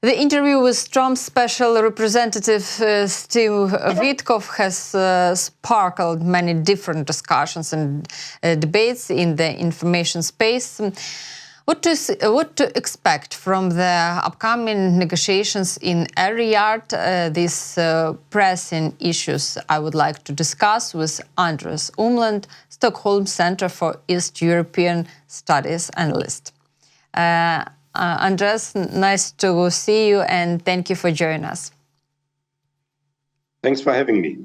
The interview with Trump's special representative Steve Witkoff has sparkled many different discussions and debates in the information space. What to expect from the upcoming negotiations in Riyadh? These pressing issues I would like to discuss with Andreas Umland, Stockholm Center for East European Studies analyst. Andreas, nice to see you and thank you for joining us. Thanks for having me.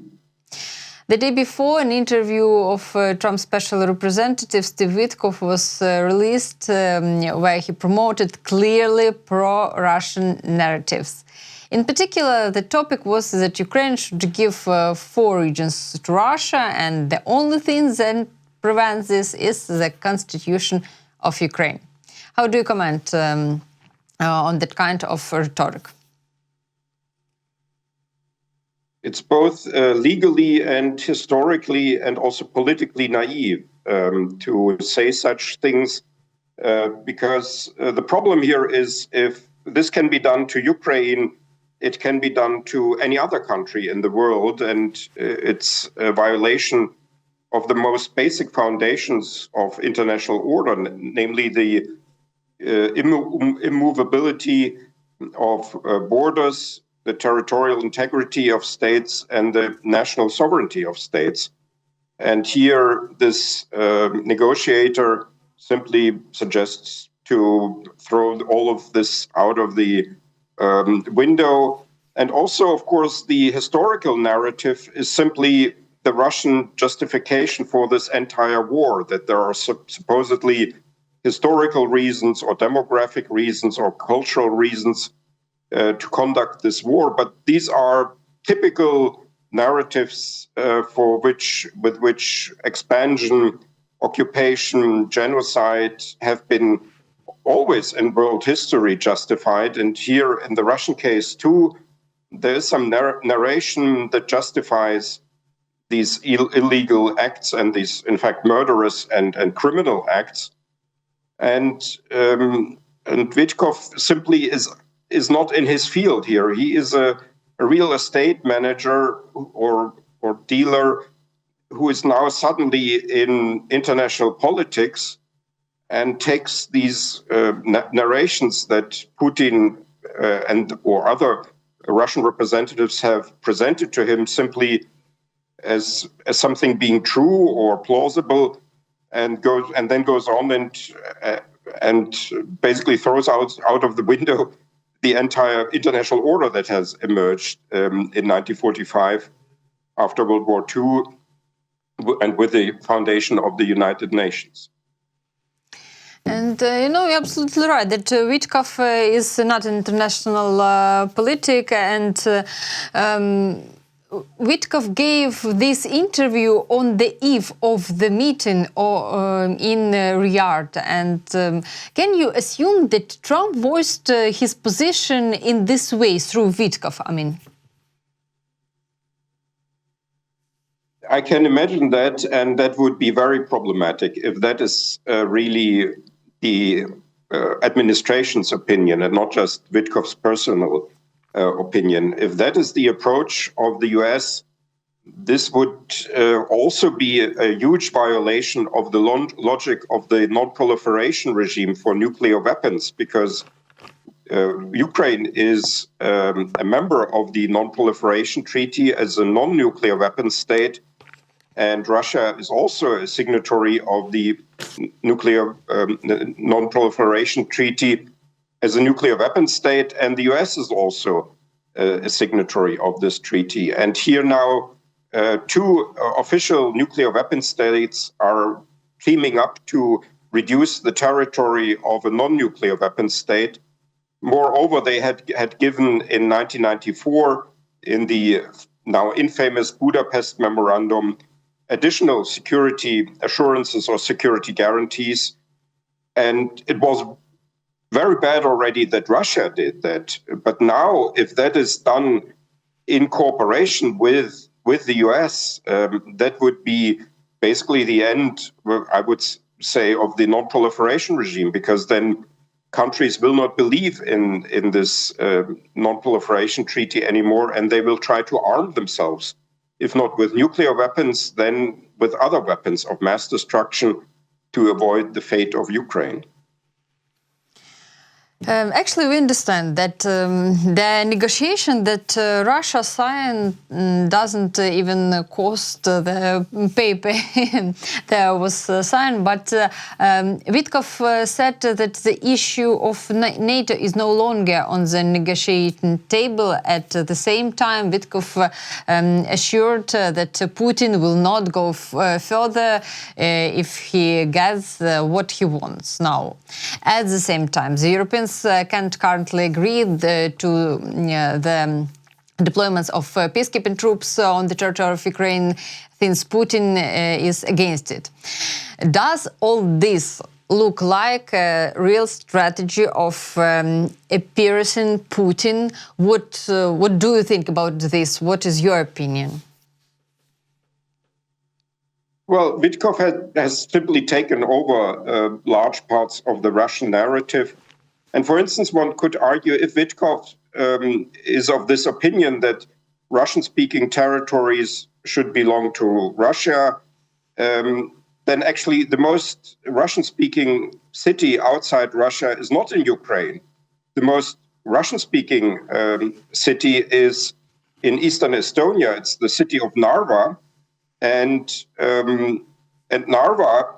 The day before, an interview of Trump's special representative Steve Witkoff was released where he promoted clearly pro-Russian narratives. In particular, the topic was that Ukraine should give 4 regions to Russia, and the only thing that prevents this is the constitution of Ukraine. How do you comment on that kind of rhetoric? It's both legally and historically and also politically naive to say such things because the problem here is if this can be done to Ukraine, it can be done to any other country in the world, and it's a violation of the most basic foundations of international order, namely the immovability of borders, the territorial integrity of states, and the national sovereignty of states. And here, this negotiator simply suggests to throw all of this out of the window. And also, of course, the historical narrative is simply the Russian justification for this entire war, that there are supposedly historical reasons or demographic reasons or cultural reasons to conduct this war. But these are typical narratives with which expansion, occupation, genocide have been always in world history justified. And here in the Russian case too, there is some narration that justifies these illegal acts and these, in fact, murderous and criminal acts. And Witkoff simply is not in his field here. He is a real estate manager or dealer who is now suddenly in international politics and takes these narrations that Putin or other Russian representatives have presented to him simply as something being true or plausible, and then goes on and basically throws out of the window the entire international order that has emerged in 1945 after World War II and with the foundation of the United Nations. And, you're absolutely right that Witkoff is not an international politic, and Witkoff gave this interview on the eve of the meeting in Riyadh. And can you assume that Trump voiced his position in this way through Witkoff? I can imagine that, and that would be very problematic if that is really the administration's opinion and not just Witkoff's personal opinion. If that is the approach of the US, this would also be a huge violation of the logic of the non-proliferation regime for nuclear weapons, because Ukraine is a member of the non-proliferation treaty as a non-nuclear weapons state, and Russia is also a signatory of the nuclear non-proliferation treaty as a nuclear weapons state, and the US is also a signatory of this treaty. And here now, 2 official nuclear weapons states are teaming up to reduce the territory of a non-nuclear weapons state. Moreover, they had given in 1994, in the now infamous Budapest Memorandum, additional security assurances or security guarantees. And it was very bad already that Russia did that. But now, if that is done in cooperation with the US, that would be basically the end, I would say, of the non-proliferation regime, because then countries will not believe in this non-proliferation treaty anymore, and they will try to arm themselves, if not with nuclear weapons, then with other weapons of mass destruction to avoid the fate of Ukraine. Actually, we understand that the negotiation that Russia signed doesn't even cost the paper that was signed. But Witkoff said that the issue of NATO is no longer on the negotiating table. At the same time, Witkoff assured that Putin will not go further if he gets what he wants now. At the same time, the Europeans can't currently agree to the deployments of peacekeeping troops on the territory of Ukraine, since Putin is against it. Does all this look like a real strategy of appeasing Putin? What do you think about this? What is your opinion? Well, Witkoff has simply taken over large parts of the Russian narrative. And for instance, one could argue if Witkoff is of this opinion that Russian-speaking territories should belong to Russia, then actually the most Russian-speaking city outside Russia is not in Ukraine. The most Russian-speaking city is in eastern Estonia. It's the city of Narva. And Narva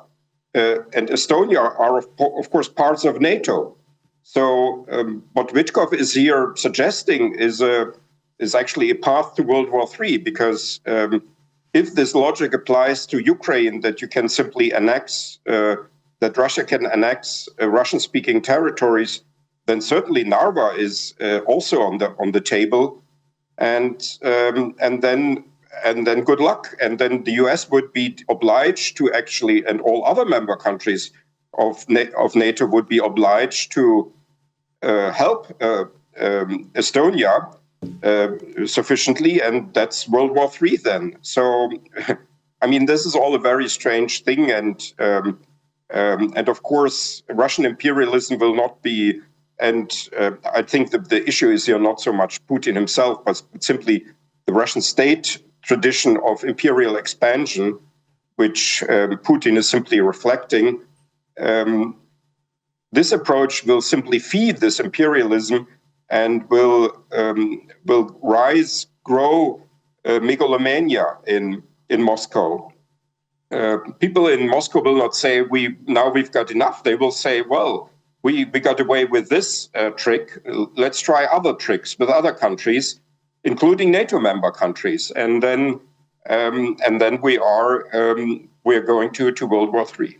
and Estonia are, of course, parts of NATO. So what Witkoff is here suggesting is actually a path to World War III, because if this logic applies to Ukraine, that you can simply annex, that Russia can annex Russian-speaking territories, then certainly Narva is also on the table, and then good luck. And then the US would be obliged to actually, and all other member countries of NATO would be obliged to help Estonia sufficiently, and that's World War III then. So, I mean, this is all a very strange thing, and of course, Russian imperialism will not be, and I think that the issue is here not so much Putin himself, but simply the Russian state tradition of imperial expansion, which Putin is simply reflecting. This approach will simply feed this imperialism and will grow megalomania in Moscow. People in Moscow will not say, we've got enough. They will say, well, we got away with this trick. Let's try other tricks with other countries, including NATO member countries, and then we are going to World War III.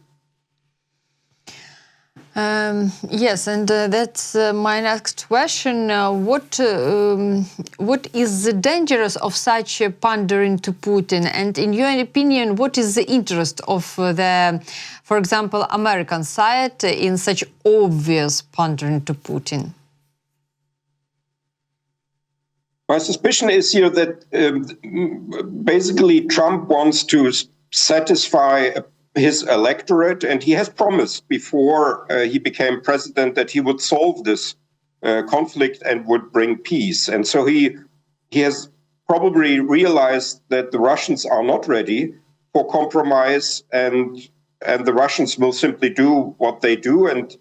Yes, and that's my next question. What is the dangers of such pandering to Putin? And in your opinion, what is the interest of for example, American side in such obvious pandering to Putin? My suspicion is here that basically Trump wants to satisfy his electorate, and he has promised before he became president that he would solve this conflict and would bring peace. And so he has probably realized that the Russians are not ready for compromise, and the Russians will simply do what they do, and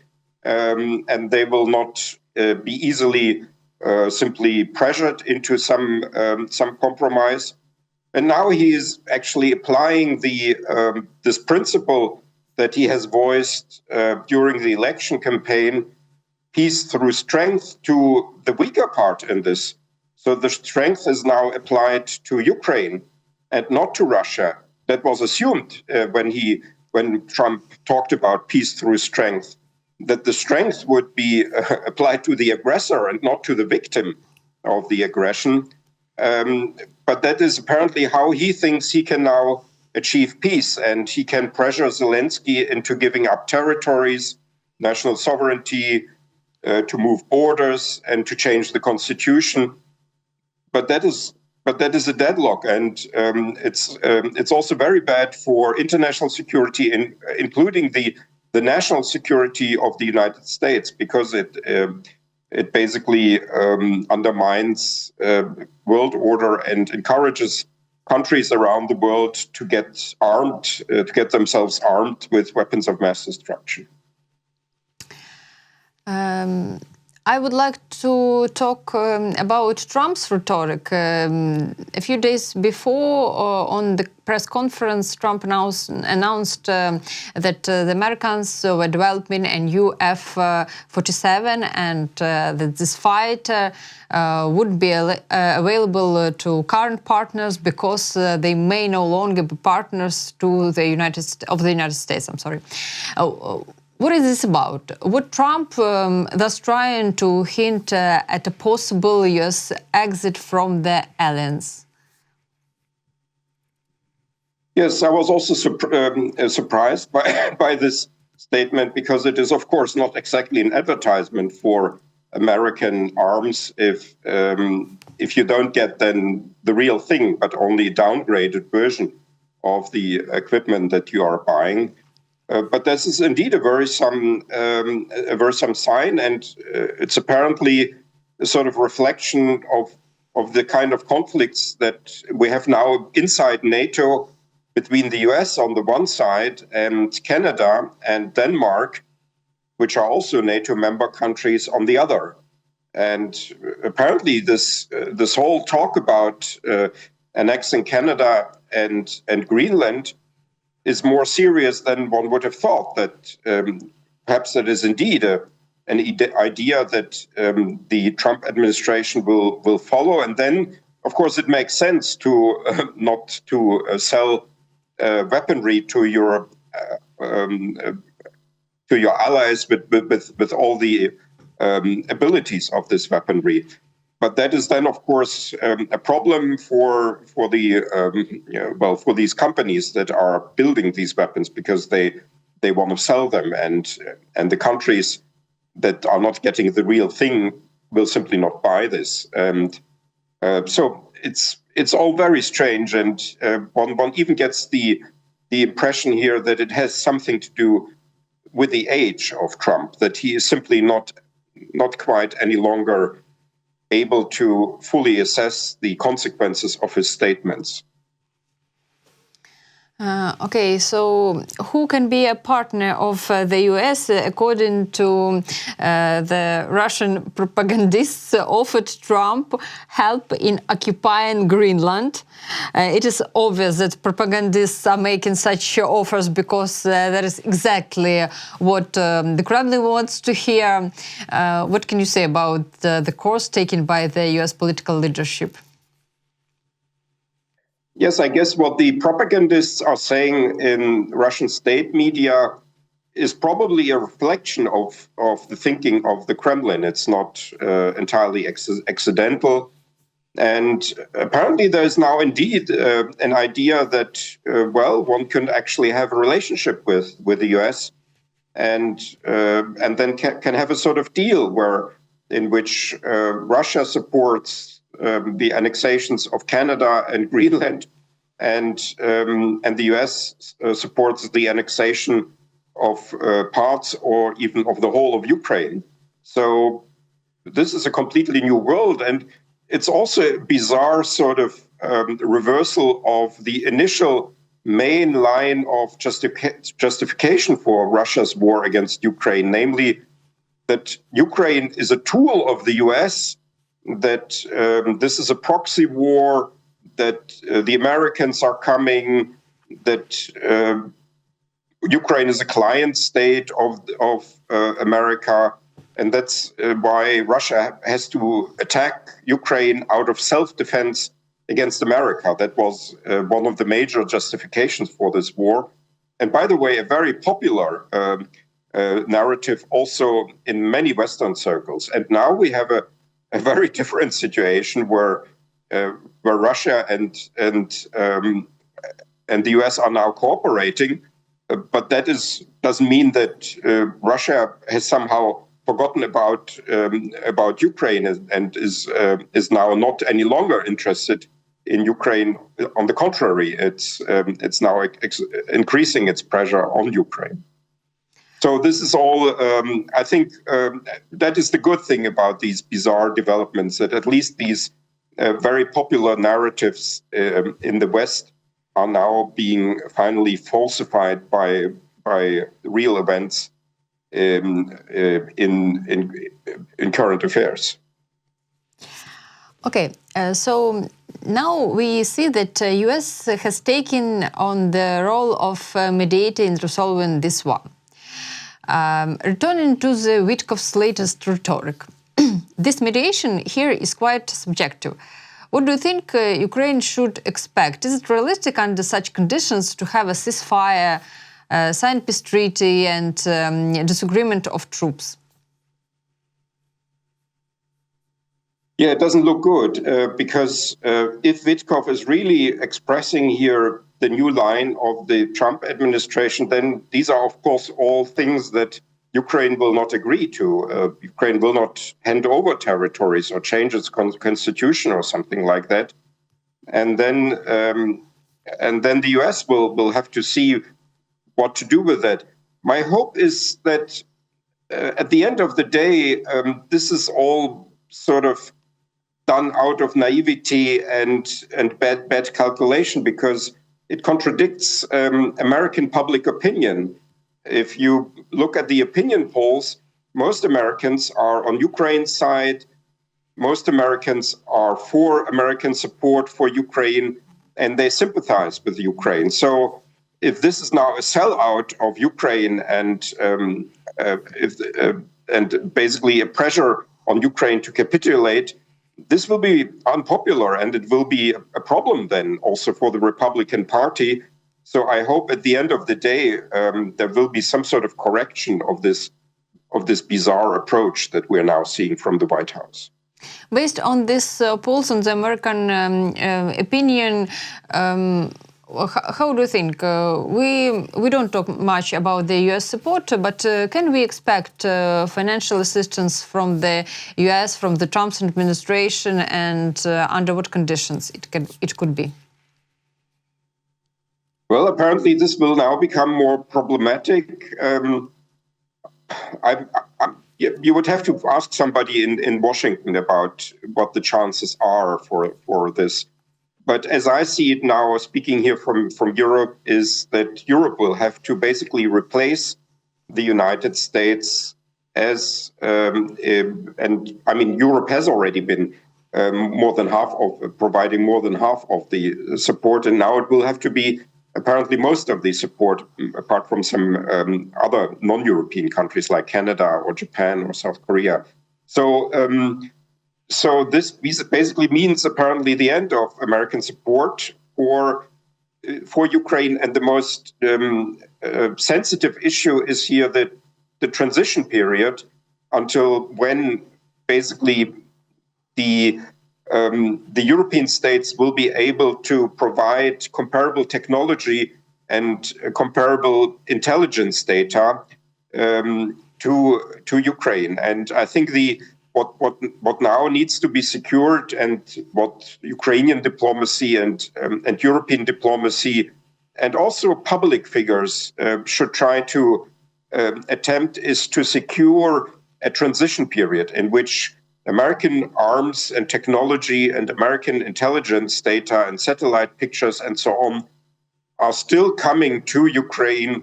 they will not be easily simply pressured into some compromise. And now he is actually applying this principle that he has voiced during the election campaign, peace through strength, to the weaker part in this. So the strength is now applied to Ukraine and not to Russia. That was assumed when Trump talked about peace through strength, that the strength would be applied to the aggressor and not to the victim of the aggression. But that is apparently how he thinks he can now achieve peace, and he can pressure Zelenskyy into giving up territories, national sovereignty, to move borders, and to change the constitution. But that is a deadlock, and it's also very bad for international security, including the the national security of the United States, because it basically undermines world order and encourages countries around the world to get armed, to get themselves armed with weapons of mass destruction. I would like to talk about Trump's rhetoric. A few days before, on the press conference, Trump announced that the Americans were developing a new F-47 and that this fighter would be available to current partners because they may no longer be partners to the United States. I'm sorry. What is this about? Would Trump thus trying to hint at a possible U.S. exit from the alliance? Yes, I was also surprised by this statement, because it is, of course, not exactly an advertisement for American arms if you don't get then the real thing, but only a downgraded version of the equipment that you are buying. But this is indeed a worrisome sign, and it's apparently a sort of reflection of the kind of conflicts that we have now inside NATO between the US on the one side and Canada and Denmark, which are also NATO member countries, on the other. And apparently this whole talk about annexing Canada and Greenland is more serious than one would have thought, that perhaps that is indeed an idea that the Trump administration will follow. And then, of course, it makes sense to not to sell weaponry to your allies with all the abilities of this weaponry. But that is then, of course, a problem for these companies that are building these weapons, because they want to sell them, and the countries that are not getting the real thing will simply not buy this. And so it's all very strange, and one even gets the impression here that it has something to do with the age of Trump, that he is simply not quite any longer able to fully assess the consequences of his statements. Okay, so who can be a partner of the US? According to the Russian propagandists, offered Trump help in occupying Greenland. It is obvious that propagandists are making such offers because that is exactly what the Kremlin wants to hear. What can you say about the course taken by the US political leadership? Yes, I guess what the propagandists are saying in Russian state media is probably a reflection of the thinking of the Kremlin. It's not entirely accidental. And apparently there's now indeed an idea that, one can actually have a relationship with the US and then can have a sort of deal in which Russia supports the annexations of Canada and Greenland, and the US supports the annexation of parts or even of the whole of Ukraine. So this is a completely new world, and it's also a bizarre sort of reversal of the initial main line of justification for Russia's war against Ukraine, namely that Ukraine is a tool of the US, that this is a proxy war, that the Americans are coming, that Ukraine is a client state of America, and that's why Russia has to attack Ukraine out of self-defense against America. That was one of the major justifications for this war. And by the way, a very popular narrative also in many Western circles. And now we have a very different situation where Russia and the US are now cooperating, but that doesn't mean that Russia has somehow forgotten about Ukraine and is now not any longer interested in Ukraine. On the contrary, it's now increasing its pressure on Ukraine. So this is all, I think that is the good thing about these bizarre developments, that at least these very popular narratives in the West are now being finally falsified by real events in current affairs. Okay, so now we see that US has taken on the role of mediator in resolving this war. Returning to the Witkoff's latest rhetoric, this mediation here is quite subjective. What do you think Ukraine should expect? Is it realistic under such conditions to have a ceasefire, signed peace treaty and disagreement of troops? Yeah, it doesn't look good because if Witkoff is really expressing here the new line of the Trump administration, then these are, of course, all things that Ukraine will not agree to. Ukraine will not hand over territories or change its constitution or something like that. And then the US will have to see what to do with that. My hope is that at the end of the day, this is all sort of done out of naivety and bad calculation, because it contradicts American public opinion. If you look at the opinion polls, most Americans are on Ukraine's side. Most Americans are for American support for Ukraine, and they sympathize with Ukraine. So if this is now a sellout of Ukraine and basically a pressure on Ukraine to capitulate, this will be unpopular, and it will be a problem then also for the Republican Party. So I hope at the end of the day there will be some sort of correction of this bizarre approach that we're now seeing from the White House. Based on this polls on the American opinion, how do you think? We don't talk much about the U.S. support, but can we expect financial assistance from the U.S., from the Trump administration, and under what conditions it could be? Well, apparently this will now become more problematic. You would have to ask somebody in Washington about what the chances are for this. But as I see it now, speaking here from Europe, is that Europe will have to basically replace the United States as, and I mean, Europe has already been providing more than half of the support, and now it will have to be apparently most of the support, apart from some other non-European countries like Canada or Japan or South Korea. So this basically means apparently the end of American support for Ukraine, and the most sensitive issue is here that the transition period until when basically the European states will be able to provide comparable technology and comparable intelligence data to Ukraine. And I think what now needs to be secured, and what Ukrainian diplomacy and European diplomacy and also public figures should try to attempt, is to secure a transition period in which American arms and technology and American intelligence data and satellite pictures and so on are still coming to Ukraine,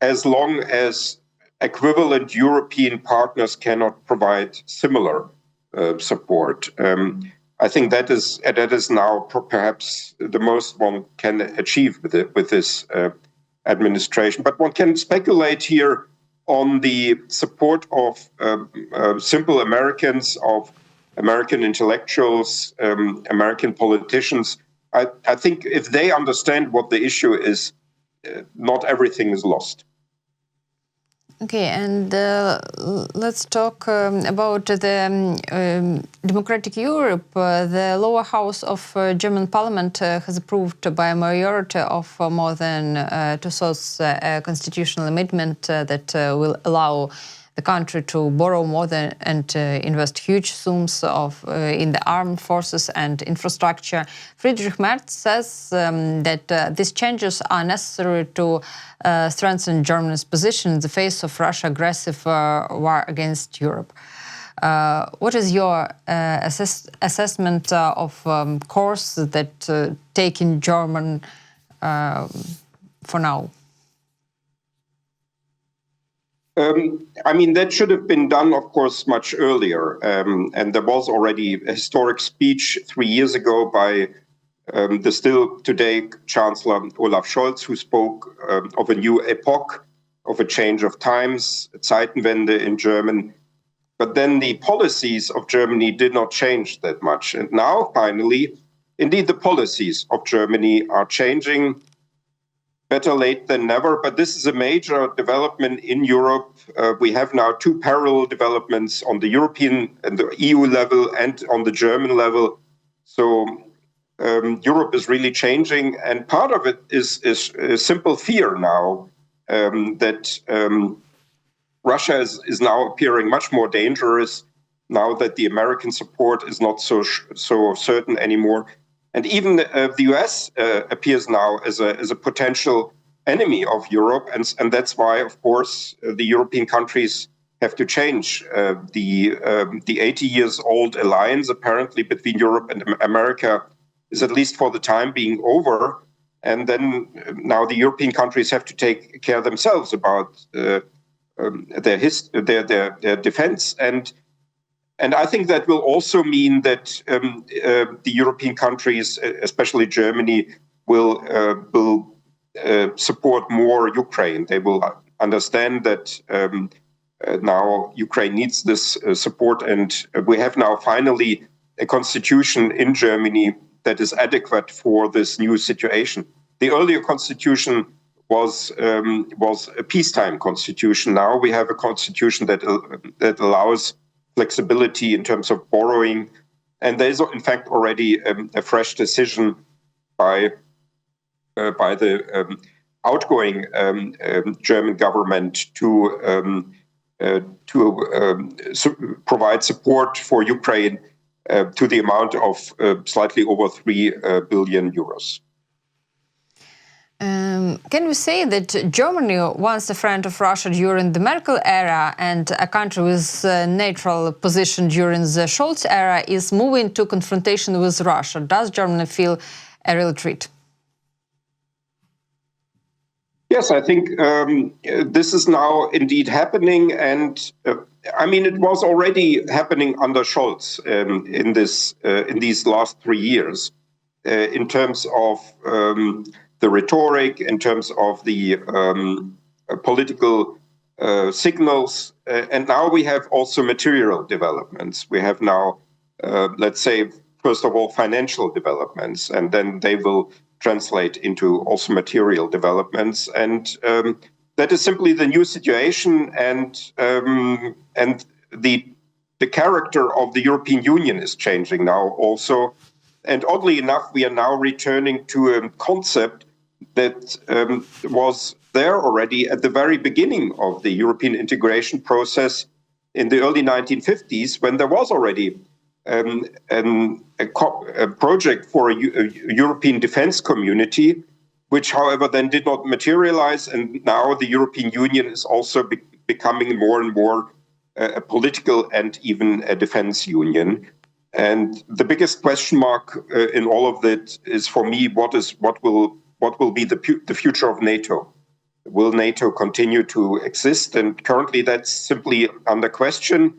as long as equivalent European partners cannot provide similar support. I think that is now perhaps the most one can achieve with this administration. But one can speculate here on the support of simple Americans, of American intellectuals, American politicians. I think if they understand what the issue is, not everything is lost. Okay, and let's talk about the democratic Europe. The lower house of German parliament has approved by a majority of more than two-thirds a constitutional amendment that will allow the country to borrow more and invest huge sums in the armed forces and infrastructure. Friedrich Merz says that these changes are necessary to strengthen Germany's position in the face of Russia's aggressive war against Europe. What is your assessment of course that taking German for now? I mean, that should have been done, of course, much earlier. And there was already a historic speech 3 years ago by the still today Chancellor Olaf Scholz, who spoke of a new epoch, of a change of times, Zeitenwende in German. But then the policies of Germany did not change that much. And now, finally, indeed, the policies of Germany are changing. Better late than never, but this is a major development in Europe. We have now two parallel developments on the European and the EU level and on the German level. So Europe is really changing, and part of it is a simple fear now that Russia is now appearing much more dangerous now that the American support is not so certain anymore. And even the US appears now as a potential enemy of Europe. And that's why, of course, the European countries have to change. The 80 years old alliance, apparently, between Europe and America is, at least for the time being, over. And then now the European countries have to take care themselves about their defense. And I think that will also mean that the European countries, especially Germany, will support more Ukraine. They will understand that now Ukraine needs this support, and we have now finally a constitution in Germany that is adequate for this new situation. The earlier constitution was a peacetime constitution. Now we have a constitution that allows flexibility in terms of borrowing. And there's, in fact, already a fresh decision by the outgoing German government to provide support for Ukraine to the amount of slightly over 3 billion euros. Can we say that Germany, once a friend of Russia during the Merkel era and a country with a neutral position during the Scholz era, is moving to confrontation with Russia? Does Germany feel a real threat? Yes, I think this is now indeed happening. And I mean, it was already happening under Scholz in these last 3 years in terms of the rhetoric, in terms of the political signals. And now we have also material developments. We have now, let's say, first of all, financial developments, and then they will translate into also material developments. And that is simply the new situation, and the character of the European Union is changing now also. And oddly enough, we are now returning to a concept that was there already at the very beginning of the European integration process in the early 1950s, when there was already a project for a European defense community, which, however, then did not materialize. And now the European Union is also becoming more and more a political and even a defense union. And the biggest question mark in all of that is, for me, what will be the future of NATO? Will NATO continue to exist? And currently that's simply under question.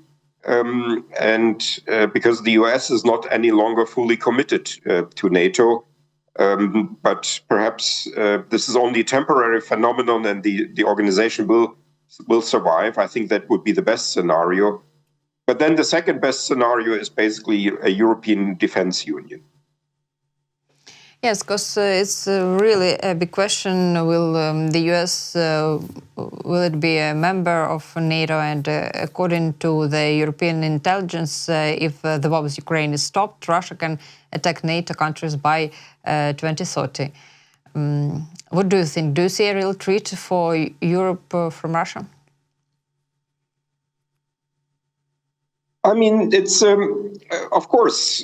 Because the US is not any longer fully committed to NATO. But perhaps this is only a temporary phenomenon, and the organization will survive. I think that would be the best scenario. But then the second best scenario is basically a European defense union. Yes, because it's really a big question. Will the US will it be a member of NATO? And according to the European intelligence, if the war with Ukraine is stopped, Russia can attack NATO countries by 2030. What do you think? Do you see a real threat for Europe from Russia? I mean, it's of course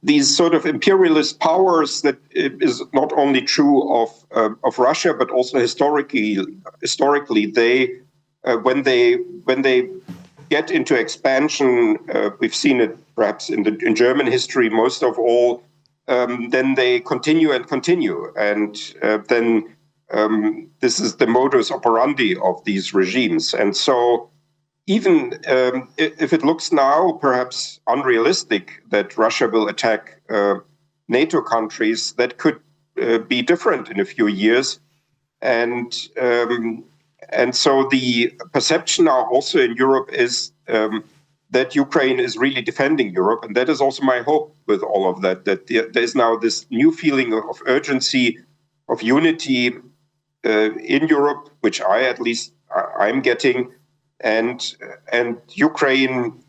these sort of imperialist powers that is not only true of Russia, but also historically they when they get into expansion, we've seen it perhaps in German history most of all. Then they continue, and then this is the modus operandi of these regimes, and so. Even if it looks now perhaps unrealistic that Russia will attack NATO countries, that could be different in a few years. And so the perception now also in Europe is that Ukraine is really defending Europe. And that is also my hope with all of that, that there is now this new feeling of urgency, of unity in Europe, which I'm getting. And Ukraine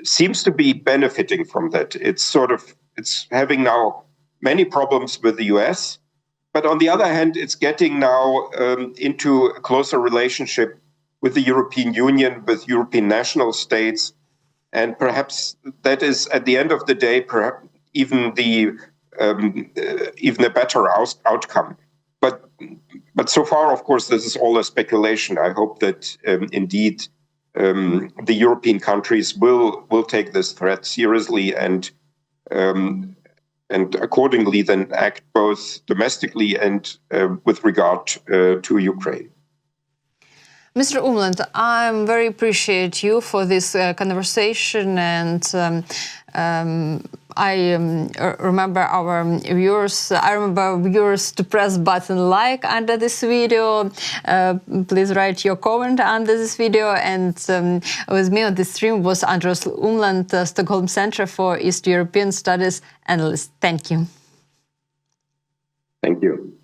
seems to be benefiting from that. It's having now many problems with the US, but on the other hand, it's getting now into a closer relationship with the European Union, with European national states, and perhaps that is at the end of the day, perhaps even a better outcome. But so far, of course, this is all a speculation. I hope that indeed the European countries will take this threat seriously and accordingly then act both domestically and with regard to Ukraine. Mr. Umland, I very appreciate you for this conversation, and I remember our viewers. I remember viewers to press button like under this video. Please write your comment under this video. And with me on the stream was Andreas Umland, Stockholm Center for East European Studies analyst. Thank you. Thank you.